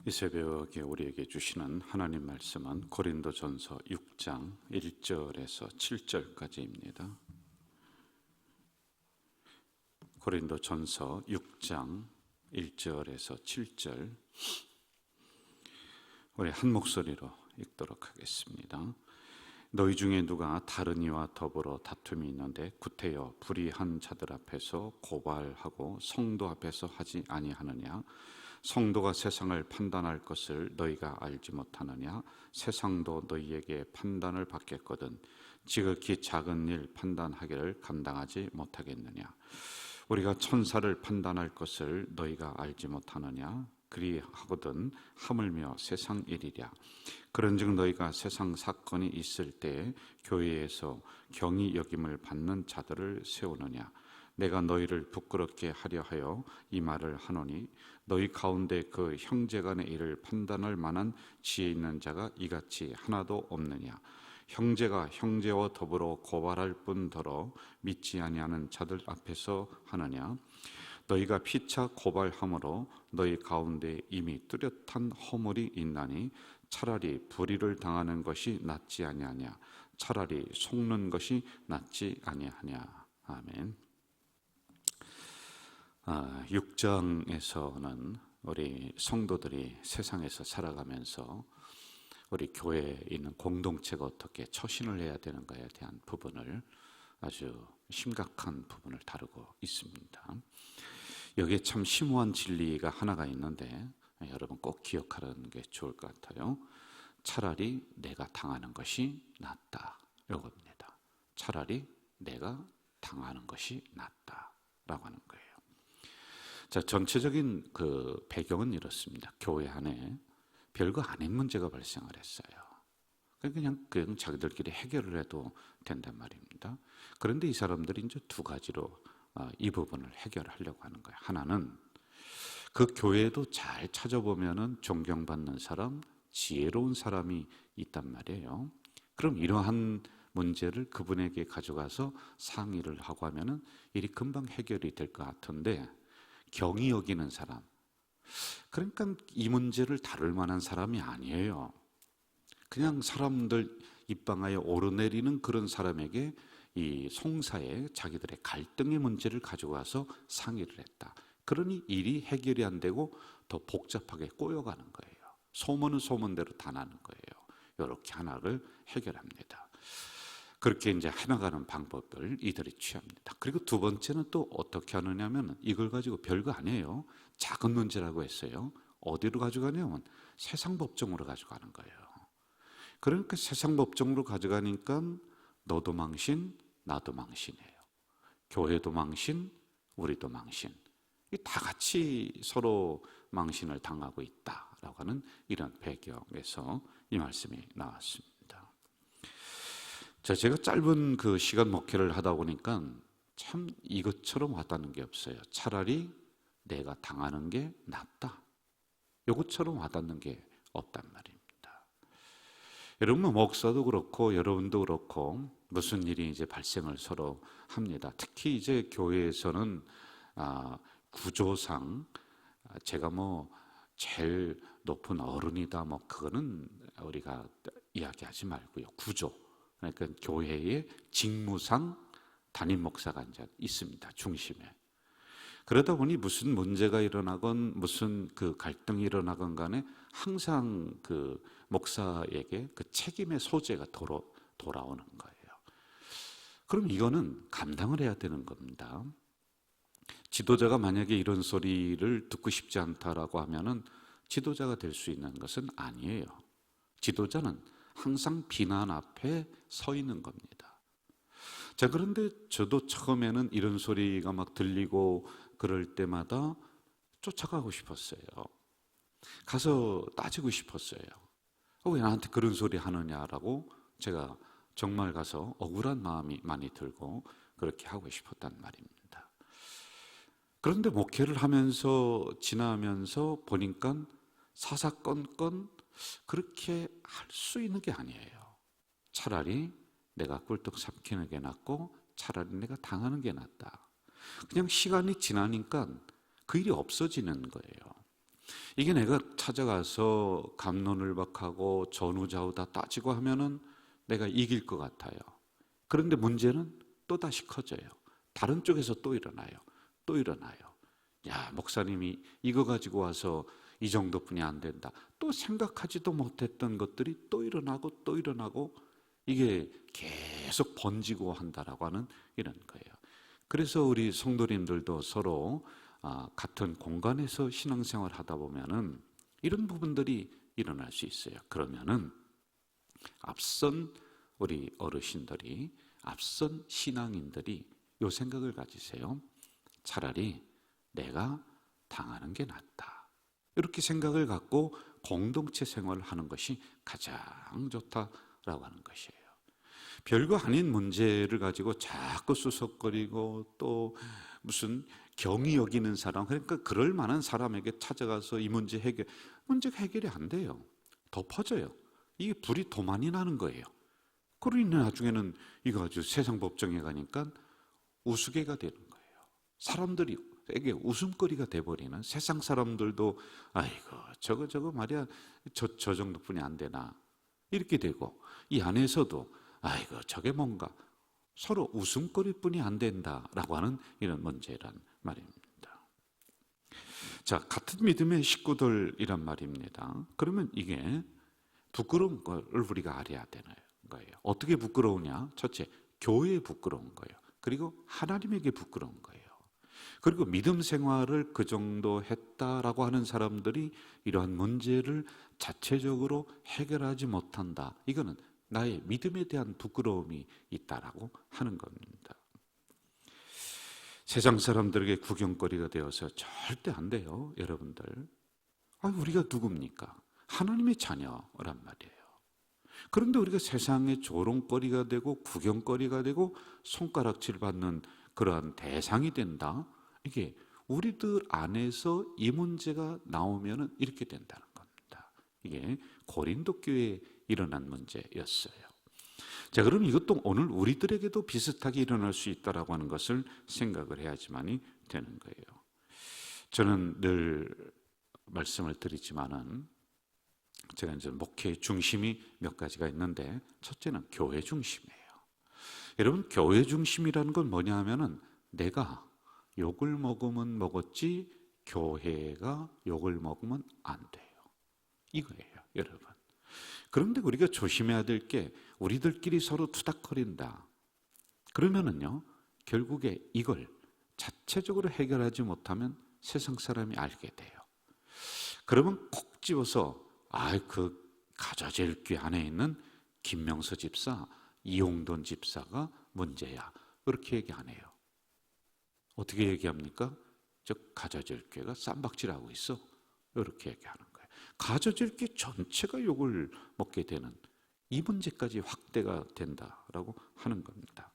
이 새벽에 우리에게 주시는 하나님 말씀은 고린도전서 6장 1절에서 7절까지입니다. 고린도전서 6장 1절에서 7절, 우리 한 목소리로 읽도록 하겠습니다. 너희 중에 누가 다른 이와 더불어 다툼이 있는데 구태여 불의한 자들 앞에서 고발하고 성도 앞에서 하지 아니하느냐? 성도가 세상을 판단할 것을 너희가 알지 못하느냐? 세상도 너희에게 판단을 받겠거든 지극히 작은 일 판단하기를 감당하지 못하겠느냐? 우리가 천사를 판단할 것을 너희가 알지 못하느냐? 그리하거든 하물며 세상 일이랴. 그런즉 너희가 세상 사건이 있을 때 교회에서 경히 여김을 받는 자들을 세우느냐? 내가 너희를 부끄럽게 하려 하여 이 말을 하노니 너희 가운데 그 형제간의 일을 판단할 만한 지혜 있는 자가 이같이 하나도 없느냐? 형제가 형제와 더불어 고발할 뿐더러 믿지 아니하는 자들 앞에서 하느냐? 너희가 피차 고발함으로 너희 가운데 이미 뚜렷한 허물이 있나니 차라리 불의를 당하는 것이 낫지 아니하냐? 차라리 속는 것이 낫지 아니하냐? 아멘. 6장에서는 우리 성도들이 세상에서 살아가면서 우리 교회에 있는 공동체가 어떻게 처신을 해야 되는가에 대한 부분을, 아주 심각한 부분을 다루고 있습니다. 여기에 참 심오한 진리가 하나가 있는데 여러분 꼭 기억하는 게 좋을 것 같아요. 차라리 내가 당하는 것이 낫다, 이겁니다. 차라리 내가 당하는 것이 낫다라고 하는 거예요. 자, 전체적인 그 배경은 이렇습니다. 교회 안에 별거 아닌 문제가 발생을 했어요. 그냥 자기들끼리 해결을 해도 된단 말입니다. 그런데 이 사람들이 이제 두 가지로 이 부분을 해결하려고 하는 거예요. 하나는 그 교회에도 잘 찾아보면은 존경받는 사람, 지혜로운 사람이 있단 말이에요. 그럼 이러한 문제를 그분에게 가져가서 상의를 하고 하면은 일이 금방 해결이 될 것 같은데, 경히 여기는 사람, 그러니까 이 문제를 다룰 만한 사람이 아니에요. 그냥 사람들 입방아에 오르내리는 그런 사람에게 이 송사에 자기들의 갈등의 문제를 가지고 와서 상의를 했다. 그러니 일이 해결이 안 되고 더 복잡하게 꼬여가는 거예요. 소문은 소문대로 다 나는 거예요. 이렇게 하나를 해결합니다. 그렇게 이제 해나가는 방법을 이들이 취합니다. 그리고 두 번째는 또 어떻게 하느냐면, 이걸 가지고 별거 아니에요. 작은 문제라고 했어요. 어디로 가져가냐면 세상 법정으로 가져가는 거예요. 그러니까 세상 법정으로 가져가니까 너도 망신, 나도 망신이에요. 교회도 망신, 우리도 망신. 다 같이 서로 망신을 당하고 있다라고 하는 이런 배경에서 이 말씀이 나왔습니다. 자, 제가 짧은 그 시간 목회를 하다 보니까 참 이것처럼 와닿는 게 없어요. 차라리 내가 당하는 게 낫다, 이것처럼 와닿는 게 없단 말입니다. 여러분, 목사도 그렇고 여러분도 그렇고 무슨 일이 이제 발생을 서로 합니다. 특히 이제 교회에서는 구조상 제가 뭐 제일 높은 어른이다, 뭐 그거는 우리가 이야기하지 말고요. 구조, 그러니까 교회의 직무상 담임 목사가 이제 있습니다, 중심에. 그러다 보니 무슨 문제가 일어나건 무슨 그 갈등이 일어나건 간에 항상 그 목사에게 그 책임의 소재가 돌아오는 거예요. 그럼 이거는 감당을 해야 되는 겁니다. 지도자가 만약에 이런 소리를 듣고 싶지 않다라고 하면은 지도자가 될 수 있는 것은 아니에요. 지도자는 항상 비난 앞에 서 있는 겁니다. 자, 그런데 저도 처음에는 이런 소리가 막 들리고 그럴 때마다 쫓아가고 싶었어요. 가서 따지고 싶었어요. 왜 나한테 그런 소리 하느냐라고 제가 정말 가서 억울한 마음이 많이 들고 그렇게 하고 싶었단 말입니다. 그런데 목회를 하면서 지나면서 보니까 사사건건 그렇게 할 수 있는 게 아니에요. 차라리 내가 꿀떡 삼키는 게 낫고 차라리 내가 당하는 게 낫다. 그냥 시간이 지나니까 그 일이 없어지는 거예요. 이게 내가 찾아가서 갑론을박하고 전후좌우 다 따지고 하면은 내가 이길 것 같아요. 그런데 문제는 또 다시 커져요. 다른 쪽에서 또 일어나요. 또 일어나요. 야, 목사님이 이거 가지고 와서 이 정도뿐이 안 된다. 또 생각하지도 못했던 것들이 또 일어나고 또 일어나고 이게 계속 번지고 한다라고 하는 이런 거예요. 그래서 우리 성도님들도 서로 같은 공간에서 신앙생활 하다 보면은 이런 부분들이 일어날 수 있어요. 그러면은 앞선 우리 어르신들이, 앞선 신앙인들이 요 생각을 가지세요. 차라리 내가 당하는 게 낫다. 이렇게 생각을 갖고 공동체 생활을 하는 것이 가장 좋다라고 하는 것이에요. 별거 아닌 문제를 가지고 자꾸 수석거리고 또 무슨 경이 여기는 사람, 그러니까 그럴 만한 사람에게 찾아가서 이 문제가 해결이 안 돼요. 더 퍼져요. 이게 불이 더 많이 나는 거예요. 그러니 나중에는 이거 가지고 세상 법정에 가니까 우스개가 되는 거예요. 사람들에게 웃음거리가 돼버리는, 세상 사람들도 아이고 저거 말이야 저 정도뿐이 안 되나 이렇게 되고, 이 안에서도 아이고 저게 뭔가 서로 웃음거리뿐이 안 된다라고 하는 이런 문제란 말입니다. 자, 같은 믿음의 식구들이란 말입니다. 그러면 이게 부끄러운 걸 우리가 알아야 되는 거예요. 어떻게 부끄러우냐? 첫째, 교회에 부끄러운 거예요. 그리고 하나님에게 부끄러운 거예요. 그리고 믿음 생활을 그 정도 했다라고 하는 사람들이 이러한 문제를 자체적으로 해결하지 못한다. 이거는 나의 믿음에 대한 부끄러움이 있다라고 하는 겁니다. 세상 사람들에게 구경거리가 되어서 절대 안 돼요, 여러분들. 우리가 누굽니까? 하나님의 자녀란 말이에요. 그런데 우리가 세상의 조롱거리가 되고 구경거리가 되고 손가락질 받는 그러한 대상이 된다. 이게 우리들 안에서 이 문제가 나오면 이렇게 된다는 겁니다. 이게 고린도 교회에 일어난 문제였어요. 자, 그럼 이것도 오늘 우리들에게도 비슷하게 일어날 수 있다라고 하는 것을 생각을 해야지만이 되는 거예요. 저는 늘 말씀을 드리지만은 제가 이제 목회의 중심이 몇 가지가 있는데, 첫째는 교회 중심이에요. 여러분, 교회 중심이라는 건 뭐냐 하면은 내가 욕을 먹으면 먹었지 교회가 욕을 먹으면 안 돼요. 이거예요, 여러분. 그런데 우리가 조심해야 될 게, 우리들끼리 서로 투닥거린다. 그러면은요, 결국에 이걸 자체적으로 해결하지 못하면 세상 사람이 알게 돼요. 그러면 콕 집어서 그 가자제일교회 안에 있는 김명서 집사, 이용돈 집사가 문제야, 이렇게 얘기 안 해요. 어떻게 얘기합니까? 저 가자제일교회가 쌈박질하고 있어, 이렇게 얘기하는 거예요. 가자제일교회 전체가 욕을 먹게 되는 이 문제까지 확대가 된다라고 하는 겁니다.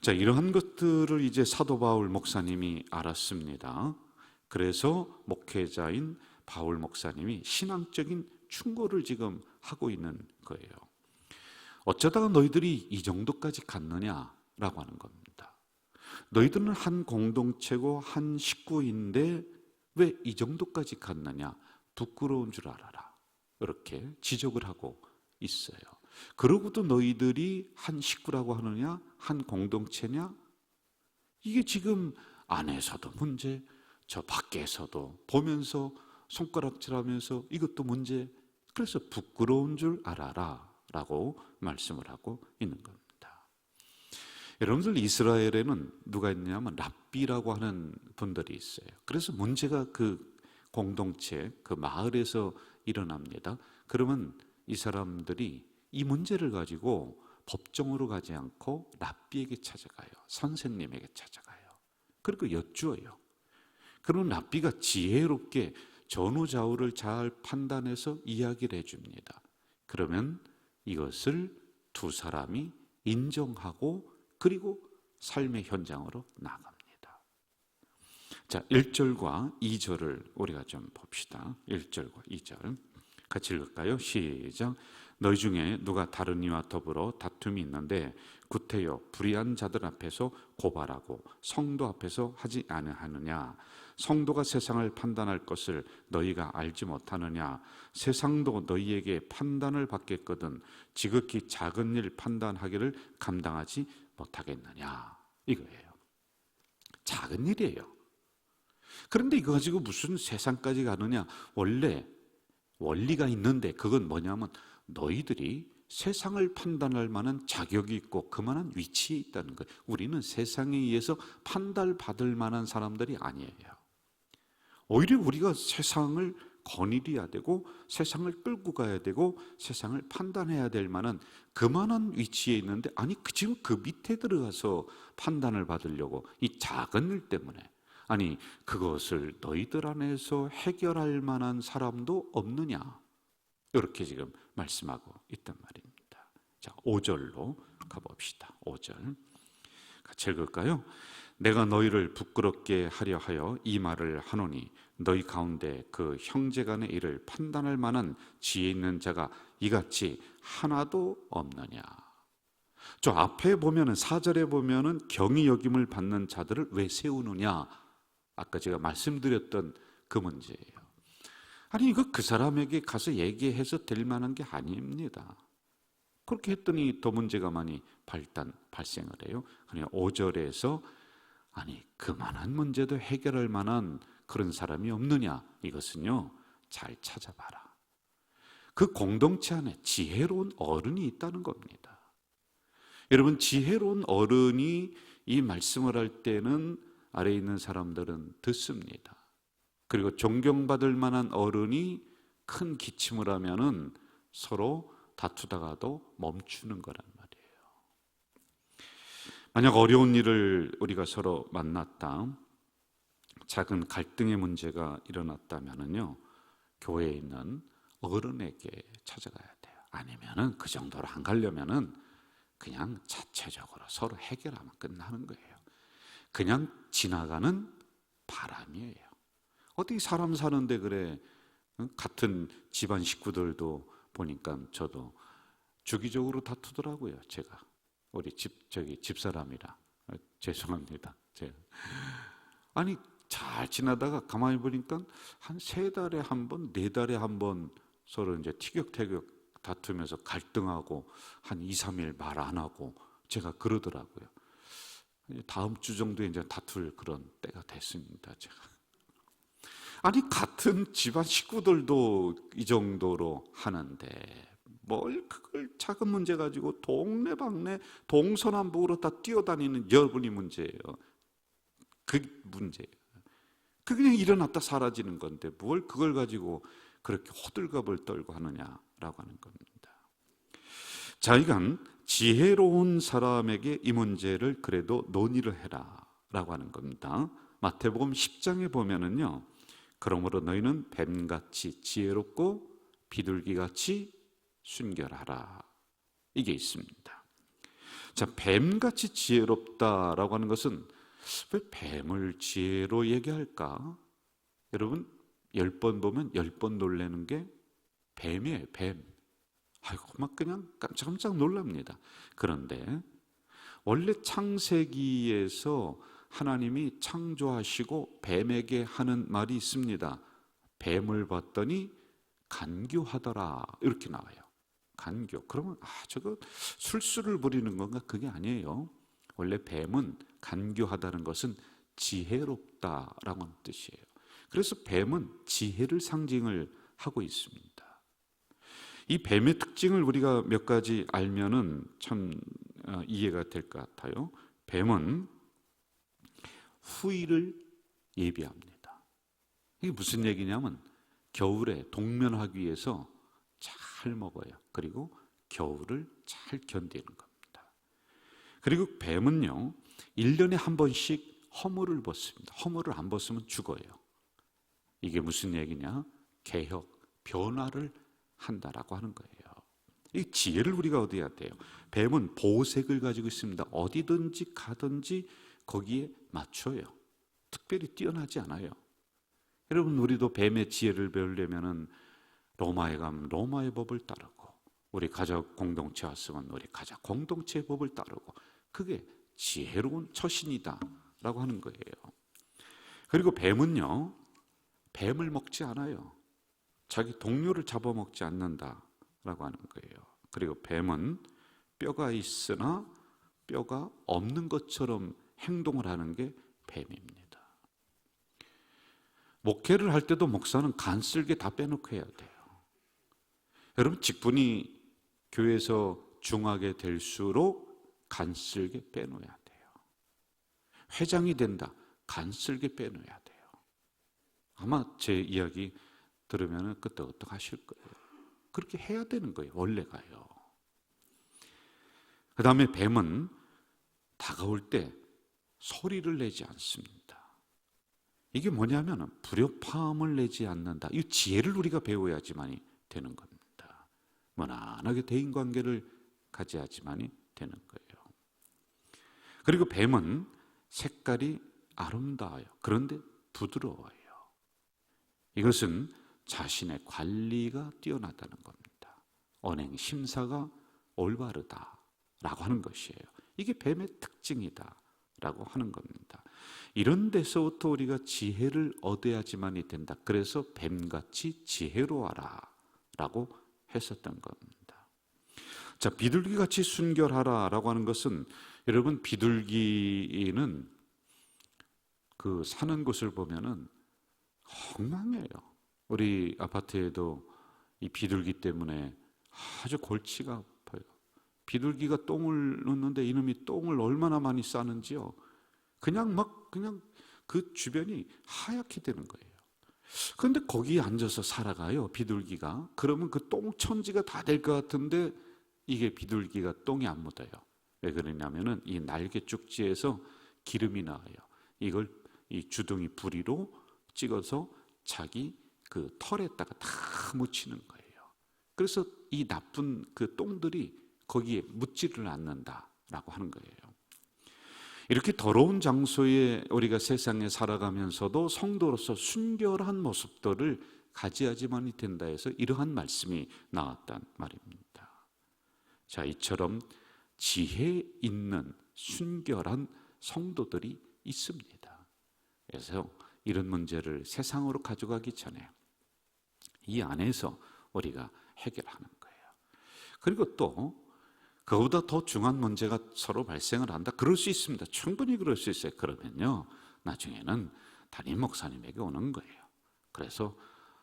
자, 이러한 것들을 이제 사도 바울 목사님이 알았습니다. 그래서 목회자인 바울 목사님이 신앙적인 충고를 지금 하고 있는 거예요. 어쩌다가 너희들이 이 정도까지 갔느냐라고 하는 겁니다. 너희들은 한 공동체고 한 식구인데 왜 이 정도까지 갔느냐? 부끄러운 줄 알아라. 이렇게 지적을 하고 있어요. 그러고도 너희들이 한 식구라고 하느냐? 한 공동체냐? 이게 지금 안에서도 문제, 저 밖에서도 보면서 손가락질하면서 이것도 문제. 그래서 부끄러운 줄 알아라 라고 말씀을 하고 있는 겁니다. 여러분들, 이스라엘에는 누가 있냐면 랍비라고 하는 분들이 있어요. 그래서 문제가 그 공동체, 그 마을에서 일어납니다. 그러면 이 사람들이 이 문제를 가지고 법정으로 가지 않고 랍비에게 찾아가요. 선생님에게 찾아가요. 그리고 여쭈어요. 그러면 랍비가 지혜롭게 전후좌우를 잘 판단해서 이야기를 해줍니다. 그러면 이것을 두 사람이 인정하고 그리고 삶의 현장으로 나갑니다. 자, 1절과 2절을 우리가 좀 봅시다. 1절과 2절. 같이 읽을까요? 시작. 너희 중에 누가 다른 이와 더불어 다툼이 있는데 구태여 불의한 자들 앞에서 고발하고 성도 앞에서 하지 아니하느냐? 성도가 세상을 판단할 것을 너희가 알지 못하느냐? 세상도 너희에게 판단을 받겠거든 지극히 작은 일 판단하기를 감당하지 못하겠느냐? 이거예요. 작은 일이에요. 그런데 이거 가지고 무슨 세상까지 가느냐? 원래 원리가 있는데 그건 뭐냐면 너희들이 세상을 판단할 만한 자격이 있고 그만한 위치에 있다는 거예요. 우리는 세상에 의해서 판단받을 만한 사람들이 아니에요. 오히려 우리가 세상을 거느려야 되고 세상을 끌고 가야 되고 세상을 판단해야 될 만한 그만한 위치에 있는데 아니 지금 그 밑에 들어가서 판단을 받으려고 이 작은 일 때문에 아니 그것을 너희들 안에서 해결할 만한 사람도 없느냐 이렇게 지금 말씀하고 있단 말입니다. 자 5절로 가봅시다. 5절 같이 읽을까요? 내가 너희를 부끄럽게 하려 하여 이 말을 하노니 너희 가운데 그 형제간의 일을 판단할 만한 지혜 있는 자가 이같이 하나도 없느냐. 저 앞에 보면은 4절에 보면은 경히 여김을 받는 자들을 왜 세우느냐. 아까 제가 말씀드렸던 그 문제예요. 아니 이거 그 사람에게 가서 얘기해서 될 만한 게 아닙니다. 그렇게 했더니 더 문제가 많이 발생을 해요. 그냥 5절에서 아니 그만한 문제도 해결할 만한 그런 사람이 없느냐. 이것은요 잘 찾아봐라. 그 공동체 안에 지혜로운 어른이 있다는 겁니다. 여러분 지혜로운 어른이 이 말씀을 할 때는 아래에 있는 사람들은 듣습니다. 그리고 존경받을 만한 어른이 큰 기침을 하면은 서로 다투다가도 멈추는 거란 말이에요. 만약 어려운 일을 우리가 서로 만났다, 작은 갈등의 문제가 일어났다면은요, 교회에 있는 어른에게 찾아가야 돼요. 아니면은 그 정도로 안 가려면은 그냥 자체적으로 서로 해결하면 끝나는 거예요. 그냥 지나가는 바람이에요. 어떻게 사람 사는데 그래? 같은 집안 식구들도 보니까 저도 주기적으로 다투더라고요. 제가 우리 집사람이랑 죄송합니다. 제가 아니 잘 지나다가 가만히 보니까 한 3달에 한 번, 4달에 한 번 서로 이제 티격태격 다투면서 갈등하고 한 2, 3일 말 안 하고 제가 그러더라고요. 다음 주 정도에 이제 다툴 그런 때가 됐습니다. 제가 아니 같은 집안 식구들도 이 정도로 하는데 뭘 그걸 작은 문제 가지고 동네방네 동서남북으로 다 뛰어다니는 여러분이 문제예요. 그 문제예요. 그게 그냥 일어났다 사라지는 건데 뭘 그걸 가지고 그렇게 호들갑을 떨고 하느냐라고 하는 겁니다. 자, 이건 지혜로운 사람에게 이 문제를 그래도 논의를 해라라고 하는 겁니다. 마태복음 10장에 보면은요, 그러므로 너희는 뱀같이 지혜롭고 비둘기같이 순결하라 이게 있습니다. 자, 뱀같이 지혜롭다라고 하는 것은 왜 뱀을 지혜로 얘기할까? 여러분 10번 보면 10번 놀라는 게 뱀이에요. 뱀. 아이고 막 그냥 깜짝깜짝 놀랍니다. 그런데 원래 창세기에서 하나님이 창조하시고 뱀에게 하는 말이 있습니다. 뱀을 봤더니 간교하더라 이렇게 나와요. 간교. 그러면 저거 술수를 부리는 건가? 그게 아니에요. 원래 뱀은 간교하다는 것은 지혜롭다라고 하는 뜻이에요. 그래서 뱀은 지혜를 상징을 하고 있습니다. 이 뱀의 특징을 우리가 몇 가지 알면은 참 이해가 될 것 같아요. 뱀은 후일을 예비합니다. 이게 무슨 얘기냐면 겨울에 동면하기 위해서 잘 먹어요. 그리고 겨울을 잘 견디는 겁니다. 그리고 뱀은요 1년에 한 번씩 허물을 벗습니다. 허물을 안 벗으면 죽어요. 이게 무슨 얘기냐? 개혁, 변화를 한다라고 하는 거예요. 이 지혜를 우리가 얻어야 돼요. 뱀은 보색을 가지고 있습니다. 어디든지 가든지 거기에 맞춰요. 특별히 뛰어나지 않아요. 여러분 우리도 뱀의 지혜를 배우려면은 로마에 가면 로마의 법을 따르고, 우리 가족 공동체 왔으면 우리 가족 공동체의 법을 따르고, 그게 지혜로운 처신이다 라고 하는 거예요. 그리고 뱀은요, 뱀을 먹지 않아요. 자기 동료를 잡아먹지 않는다 라고 하는 거예요. 그리고 뱀은 뼈가 있으나 뼈가 없는 것처럼 행동을 하는 게 뱀입니다. 목회를 할 때도 목사는 간쓸게 다 빼놓고 해야 돼요. 여러분, 직분이 교회에서 중하게 될수록 간쓸게 빼놓아야 돼요. 회장이 된다, 간쓸게 빼놓아야 돼요. 아마 제 이야기 들으면 끄떡끄떡 하실 거예요. 그렇게 해야 되는 거예요, 원래가요. 그 다음에 뱀은 다가올 때 소리를 내지 않습니다. 이게 뭐냐면 불협화음을 내지 않는다. 이 지혜를 우리가 배워야지만이 되는 겁니다. 무난하게 대인관계를 가져야지만이 되는 거예요. 그리고 뱀은 색깔이 아름다워요. 그런데 부드러워요. 이것은 자신의 관리가 뛰어나다는 겁니다. 언행 심사가 올바르다라고 하는 것이에요. 이게 뱀의 특징이다라고 하는 겁니다. 이런 데서부터 우리가 지혜를 얻어야지만이 된다. 그래서 뱀같이 지혜로워라 라고 했었던 겁니다. 자, 비둘기같이 순결하라 라고 하는 것은, 여러분, 비둘기는 그 사는 곳을 보면은 엉망이에요. 우리 아파트에도 이 비둘기 때문에 아주 골치가 아파요. 비둘기가 똥을 넣는데 이놈이 똥을 얼마나 많이 싸는지요. 그냥 그 주변이 하얗게 되는 거예요. 그런데 거기에 앉아서 살아가요, 비둘기가. 그러면 그 똥천지가 다 될 것 같은데 이게 비둘기가 똥이 안 묻어요. 왜 그러냐면은 이 날개 쪽지에서 기름이 나와요. 이걸 이 주둥이 부리로 찍어서 자기 그 털에다가 다 묻히는 거예요. 그래서 이 나쁜 그 똥들이 거기에 묻지를 않는다라고 하는 거예요. 이렇게 더러운 장소에 우리가 세상에 살아가면서도 성도로서 순결한 모습들을 가져야지만이 된다 해서 이러한 말씀이 나왔단 말입니다. 자, 이처럼 지혜 있는 순결한 성도들이 있습니다. 그래서 이런 문제를 세상으로 가져가기 전에 이 안에서 우리가 해결하는 거예요. 그리고 또 그보다 더 중요한 문제가 서로 발생을 한다. 그럴 수 있습니다. 충분히 그럴 수 있어요. 그러면요, 나중에는 담임 목사님에게 오는 거예요. 그래서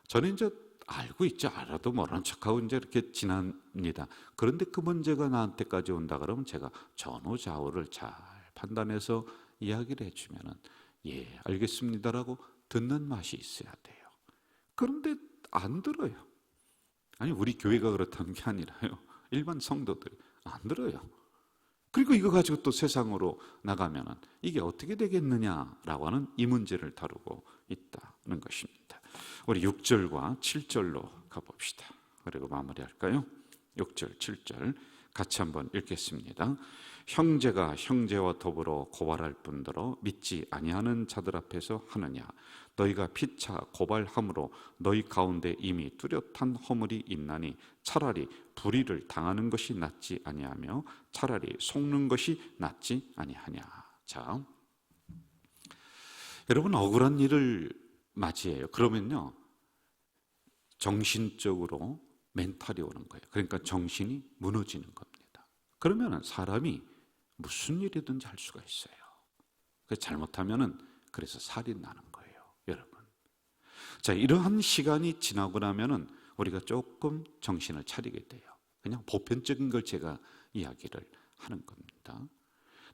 저는 이제 알고 있죠. 알아도 모르는 척하고 이제 이렇게 지납니다. 그런데 그 문제가 나한테까지 온다 그러면 제가 전후좌우를 잘 판단해서 이야기를 해주면은 예, 알겠습니다라고 듣는 맛이 있어야 돼요. 그런데 안 들어요. 아니, 우리 교회가 그렇다는 게 아니라요. 일반 성도들이 안 들어요. 그리고 이거 가지고 또 세상으로 나가면은 이게 어떻게 되겠느냐라고 하는 이 문제를 다루고 있다는 것입니다. 우리 6절과 7절로 가봅시다. 그리고 마무리할까요? 6절, 7절 같이 한번 읽겠습니다. 형제가 형제와 더불어 고발할 뿐더러 믿지 아니하는 자들 앞에서 하느냐? 너희가 피차 고발함으로 너희 가운데 이미 뚜렷한 허물이 있나니 차라리 불의를 당하는 것이 낫지 아니하며 차라리 속는 것이 낫지 아니하냐. 자, 여러분, 억울한 일을 맞이해요. 그러면요, 정신적으로 멘탈이 오는 거예요. 그러니까 정신이 무너지는 겁니다. 그러면 사람이 무슨 일이든지 할 수가 있어요. 잘못하면은 그래서 살인 나는 거예요, 여러분. 자, 이러한 시간이 지나고 나면은 우리가 조금 정신을 차리게 돼요. 그냥 보편적인 걸 제가 이야기를 하는 겁니다.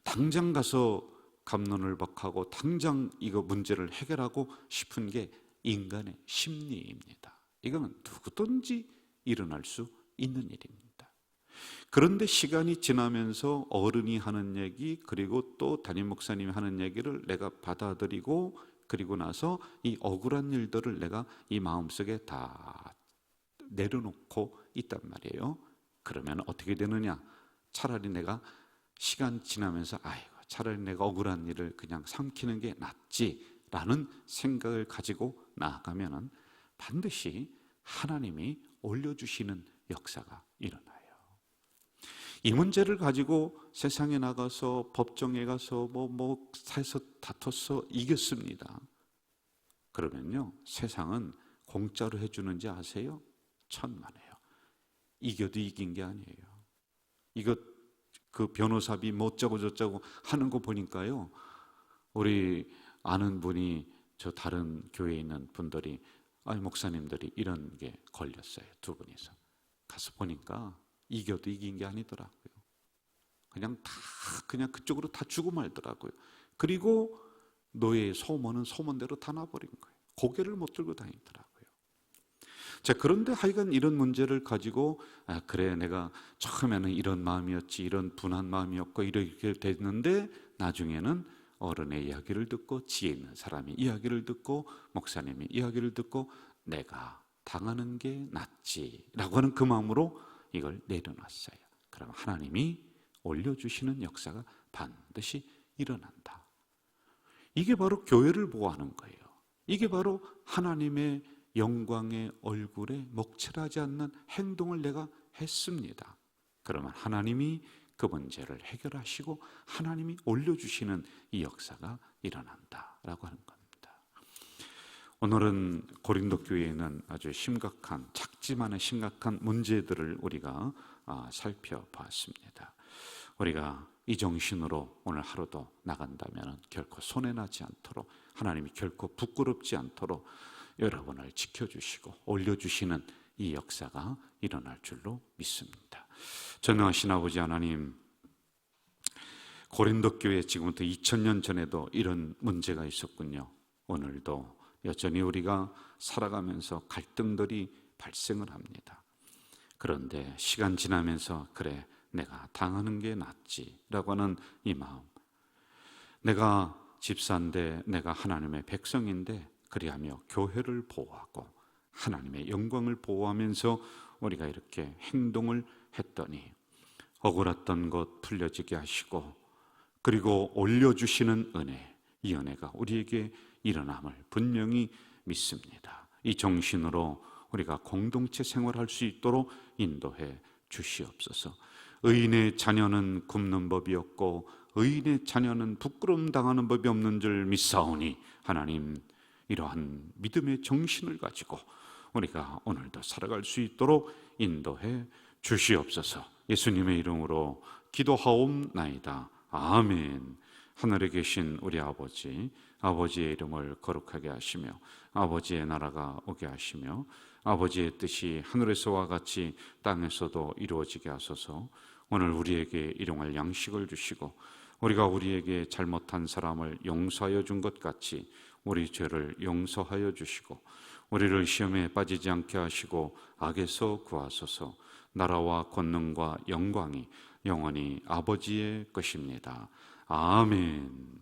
당장 가서 갑론을박하고 당장 이거 문제를 해결하고 싶은 게 인간의 심리입니다. 이거는 누구든지 일어날 수 있는 일입니다. 그런데 시간이 지나면서 어른이 하는 얘기, 그리고 또 담임 목사님이 하는 얘기를 내가 받아들이고, 그리고 나서 이 억울한 일들을 내가 이 마음속에 다 내려놓고 있단 말이에요. 그러면 어떻게 되느냐? 차라리 내가 시간 지나면서 차라리 내가 억울한 일을 그냥 삼키는 게 낫지라는 생각을 가지고 나아가면은 반드시 하나님이 올려주시는 역사가 일어나요. 이 문제를 가지고 세상에 나가서 법정에 가서 사에서 다퉈서 이겼습니다. 그러면요, 세상은 공짜로 해주는지 아세요? 천만에요. 이겨도 이긴 게 아니에요. 이거 그 변호사비 뭐 어쩌고 저쩌고 하는 거 보니까요, 우리 아는 분이, 저 다른 교회에 있는 분들이, 아니 목사님들이 이런 게 걸렸어요. 두 분이서 가서 보니까 이겨도 이긴 게 아니더라고요. 그냥 그쪽으로 다 주고 말더라고요. 그리고 노예의 소문은 소문대로 다 나버린 거예요. 고개를 못 들고 다니더라고요. 자, 그런데 하여간 이런 문제를 가지고, 그래, 내가 처음에는 이런 마음이었지, 이런 분한 마음이었고 이렇게 됐는데, 나중에는 어른의 이야기를 듣고, 지혜 있는 사람이 이야기를 듣고, 목사님이 이야기를 듣고, 내가 당하는 게 낫지라고 하는 그 마음으로 이걸 내려놨어요. 그럼 하나님이 올려주시는 역사가 반드시 일어난다. 이게 바로 교회를 보호하는 거예요. 이게 바로 하나님의 영광의 얼굴에 먹칠하지 않는 행동을 내가 했습니다. 그러면 하나님이 그 문제를 해결하시고 하나님이 올려주시는 이 역사가 일어난다라고 하는 겁니다. 오늘은 고린도 교회에 있는 아주 심각한, 작지만은 심각한 문제들을 우리가 살펴봤습니다. 우리가 이 정신으로 오늘 하루도 나간다면 결코 손해나지 않도록, 하나님이 결코 부끄럽지 않도록 여러분을 지켜주시고 올려주시는 이 역사가 일어날 줄로 믿습니다. 전능하신 아버지 하나님, 고린도 교회 지금부터 2000년 전에도 이런 문제가 있었군요. 오늘도 여전히 우리가 살아가면서 갈등들이 발생을 합니다. 그런데 시간 지나면서 그래, 내가 당하는 게 낫지라고 하는 이 마음, 내가 집사인데, 내가 하나님의 백성인데, 그리하며 교회를 보호하고 하나님의 영광을 보호하면서 우리가 이렇게 행동을 했더니 억울했던 것 풀려지게 하시고, 그리고 올려주시는 은혜, 이 은혜가 우리에게 일어남을 분명히 믿습니다. 이 정신으로 우리가 공동체 생활할 수 있도록 인도해 주시옵소서. 의인의 자녀는 굶는 법이 없고 의인의 자녀는 부끄러움 당하는 법이 없는 줄 믿사오니, 하나님, 이러한 믿음의 정신을 가지고 우리가 오늘도 살아갈 수 있도록 인도해 주시옵소서. 예수님의 이름으로 기도하옵나이다. 아멘. 하늘에 계신 우리 아버지, 아버지의 이름을 거룩하게 하시며 아버지의 나라가 오게 하시며 아버지의 뜻이 하늘에서와 같이 땅에서도 이루어지게 하소서. 오늘 우리에게 일용할 양식을 주시고 우리가 우리에게 잘못한 사람을 용서하여 준 것 같이 우리 죄를 용서하여 주시고 우리를 시험에 빠지지 않게 하시고 악에서 구하소서. 나라와 권능과 영광이 영원히 아버지의 것입니다. 아멘.